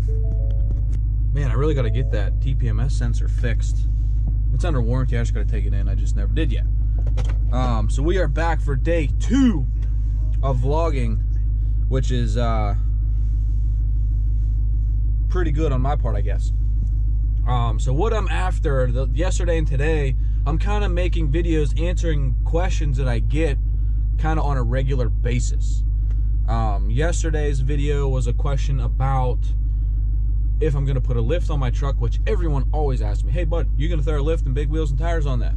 Man, I really got to get that TPMS sensor fixed. It's under warranty. I just got to take it in. I just never did yet. So we are back for day 2 of vlogging, which is pretty good on my part, I guess. So what I'm after, yesterday and today, I'm kind of making videos answering questions that I get kind of on a regular basis. Yesterday's video was a question about if I'm gonna put a lift on my truck, which everyone always asks me, hey bud, you gonna throw a lift and big wheels and tires on that?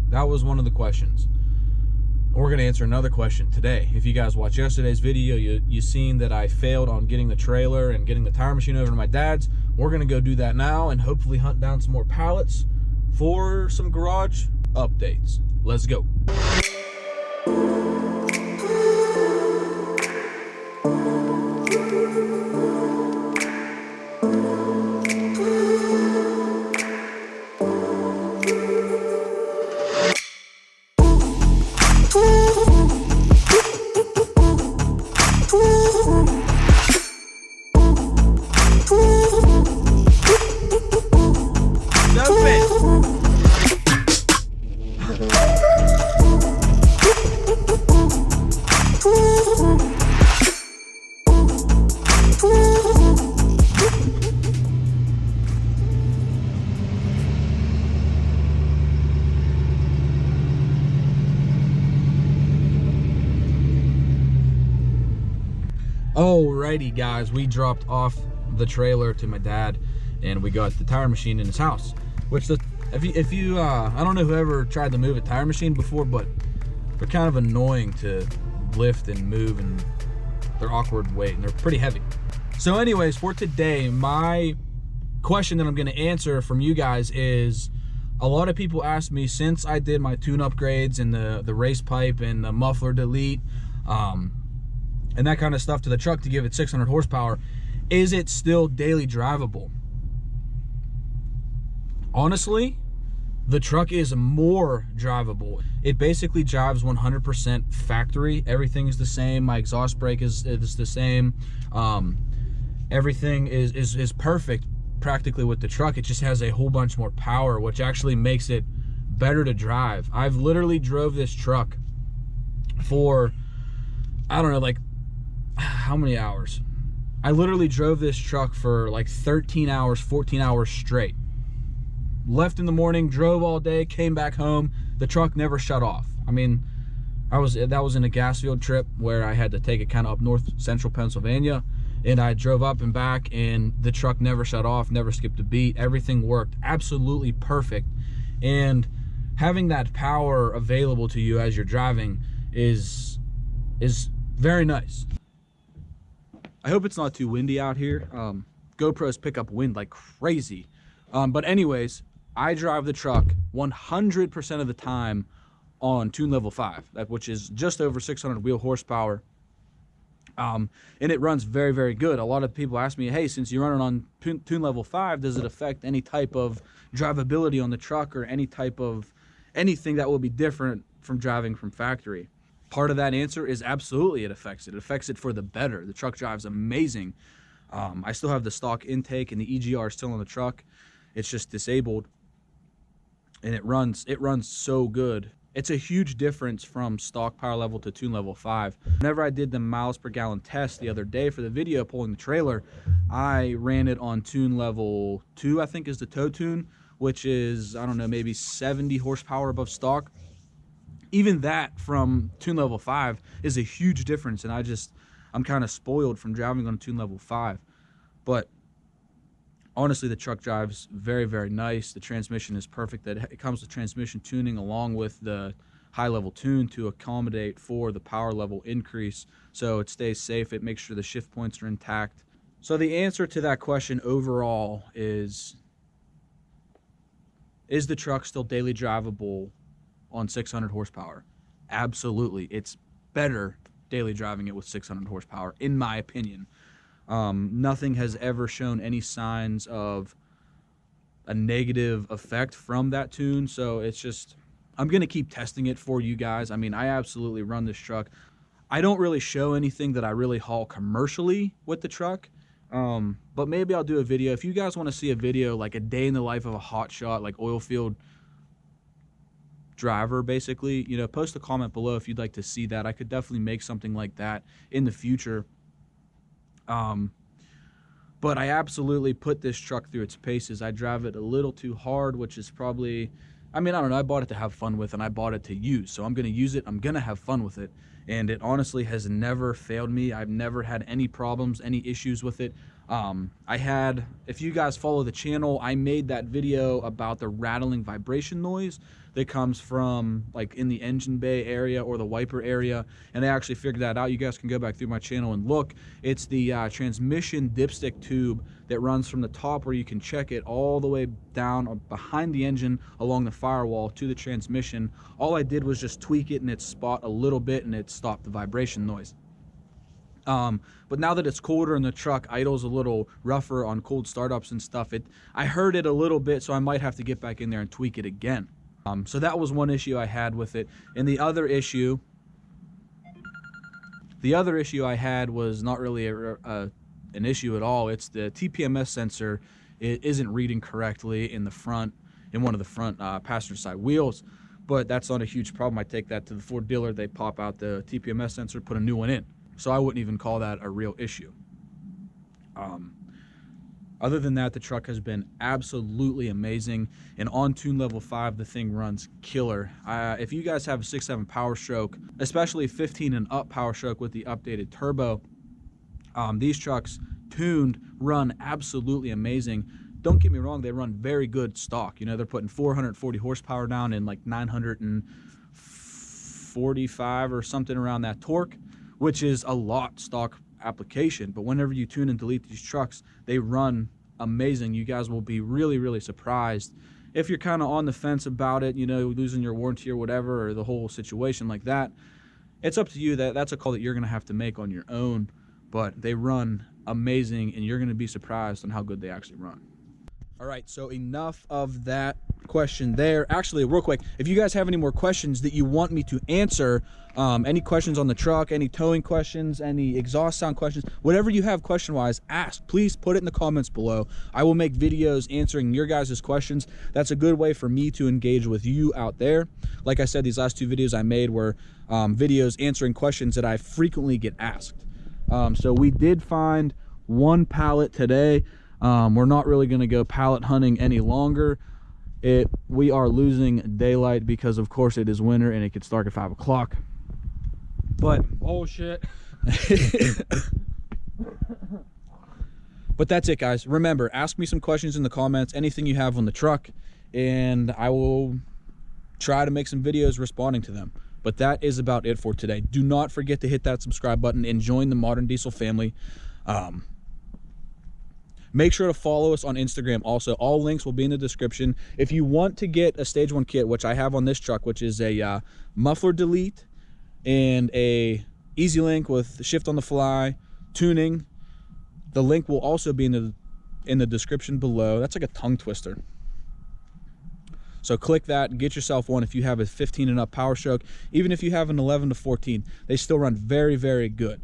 That was one of the questions. We're gonna answer another question today. If you guys watched yesterday's video, you seen that I failed on getting the trailer and getting the tire machine over to my dad's. We're gonna go do that now and hopefully hunt down some more pallets for some garage updates. Let's go. Alrighty guys, we dropped off the trailer to my dad and we got the tire machine in his house, which if you I don't know whoever tried to move a tire machine before, but they're kind of annoying to lift and move, and they're awkward weight and they're pretty heavy. So anyways, for today, my question that I'm going to answer from you guys is, a lot of people ask me, since I did my tune upgrades and the race pipe and the muffler delete and that kind of stuff to the truck to give it 600 horsepower, is it still daily drivable? Honestly, the truck is more drivable. It basically drives 100% factory. Everything is the same. My exhaust brake is the same. Everything is perfect practically with the truck. It just has a whole bunch more power, which actually makes it better to drive. I've literally drove this truck for, I don't know, like how many hours? I literally drove this truck for like 13 hours, 14 hours straight. Left in the morning, drove all day, came back home. The truck never shut off. I mean, that was in a gas field trip where I had to take it kind of up north central Pennsylvania, and I drove up and back and the truck never shut off, never skipped a beat. Everything worked absolutely perfect. And having that power available to you as you're driving is very nice. I hope it's not too windy out here. GoPros pick up wind like crazy. But anyways, I drive the truck 100% of the time on tune level 5, which is just over 600 wheel horsepower. And it runs very, very good. A lot of people ask me, hey, since you're running on tune level 5, does it affect any type of drivability on the truck or any type of anything that will be different from driving from factory? Part of that answer is absolutely it affects it. It affects it for the better. The truck drives amazing. I still have the stock intake and the EGR is still on the truck. It's just disabled, and it runs so good. It's a huge difference from stock power level to tune level 5. Whenever I did the miles per gallon test the other day for the video pulling the trailer, I ran it on tune level 2, I think is the tow tune, which is, I don't know, maybe 70 horsepower above stock. Even that from tune level 5 is a huge difference, and I'm kind of spoiled from driving on tune level 5. But honestly, the truck drives very, very nice. The transmission is perfect. It comes with transmission tuning along with the high level tune to accommodate for the power level increase, so it stays safe. It makes sure the shift points are intact. So the answer to that question overall is the truck still daily drivable on 600 horsepower? Absolutely. It's better daily driving it with 600 horsepower, in my opinion. Nothing has ever shown any signs of a negative effect from that tune, so it's just, I'm going to keep testing it for you guys. I mean, I absolutely run this truck. I don't really show anything that I really haul commercially with the truck. But maybe I'll do a video. If you guys want to see a video, like a day in the life of a hotshot, like oil field driver, basically, you know, post a comment below if you'd like to see that. I could definitely make something like that in the future. But I absolutely put this truck through its paces. I drive it a little too hard, which is probably, I mean, I don't know. I bought it to have fun with, and I bought it to use. So I'm going to use it. I'm going to have fun with it. And it honestly has never failed me. I've never had any problems, any issues with it. If you guys follow the channel, I made that video about the rattling vibration noise that comes from like in the engine bay area or the wiper area, and I actually figured that out. You guys can go back through my channel and look. It's the transmission dipstick tube that runs from the top where you can check it all the way down behind the engine along the firewall to the transmission. All I did was just tweak it in its spot a little bit, and it stopped the vibration noise. But now that it's colder and the truck idles a little rougher on cold startups and stuff, I heard it a little bit, so I might have to get back in there and tweak it again. So that was one issue I had with it. And the other issue I had was not really an issue at all. It's the TPMS sensor. It isn't reading correctly in one of the front passenger side wheels. But that's not a huge problem. I take that to the Ford dealer. They pop out the TPMS sensor, put a new one in. So I wouldn't even call that a real issue. Other than that, the truck has been absolutely amazing. And on tune level 5, the thing runs killer. If you guys have a 6.7 PowerStroke, especially 15 and up PowerStroke with the updated turbo, these trucks tuned run absolutely amazing. Don't get me wrong, they run very good stock. You know, they're putting 440 horsepower down and like 945 or something around that torque, which is a lot stock application. But whenever you tune and delete these trucks, they run amazing. You guys will be really, really surprised. If you're kind of on the fence about it, you know, losing your warranty or whatever, or the whole situation like that, it's up to you. That's a call that you're going to have to make on your own. But they run amazing, and you're going to be surprised on how good they actually run. All right, so enough of that question there. Actually, real quick, if you guys have any more questions that you want me to answer, any questions on the truck, any towing questions, any exhaust sound questions, whatever you have question-wise, ask. Please put it in the comments below. I will make videos answering your guys' questions. That's a good way for me to engage with you out there. Like I said, these last 2 videos I made were videos answering questions that I frequently get asked. So we did find 1 pallet today. We're not really going to go pallet hunting any longer. We are losing daylight because, of course, it is winter and it gets dark at 5 o'clock. But oh shit. But that's it, guys. Remember, ask me some questions in the comments, anything you have on the truck, and I will try to make some videos responding to them. But that is about it for today. Do not forget to hit that subscribe button and join the Modern Diesel family. Make sure to follow us on Instagram also. All links will be in the description. If you want to get a Stage 1 kit, which I have on this truck, which is a muffler delete and a easy link with shift on the fly, tuning, the link will also be in the description below. That's like a tongue twister. So click that and get yourself one if you have a 15 and up PowerStroke. Even if you have an 11 to 14, they still run very, very good.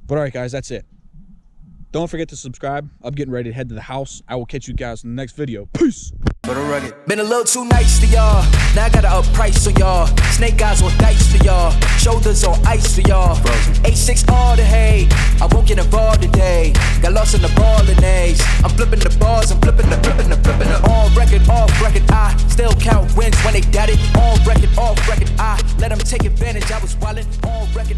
But all right, guys, that's it. Don't forget to subscribe. I'm getting ready to head to the house. I will catch you guys in the next video. Peace. Been a little too nice to y'all. Now I gotta up price on y'all. Snake eyes on dice for y'all. Shoulders on ice for y'all. 8-6 all the hay. I won't get involved today. Got lost in the ball and A's. I'm flipping the bars. I'm flipping the on record, off record. I still count wins when they got it. On record, off record. I let them take advantage. I was wildin' on record.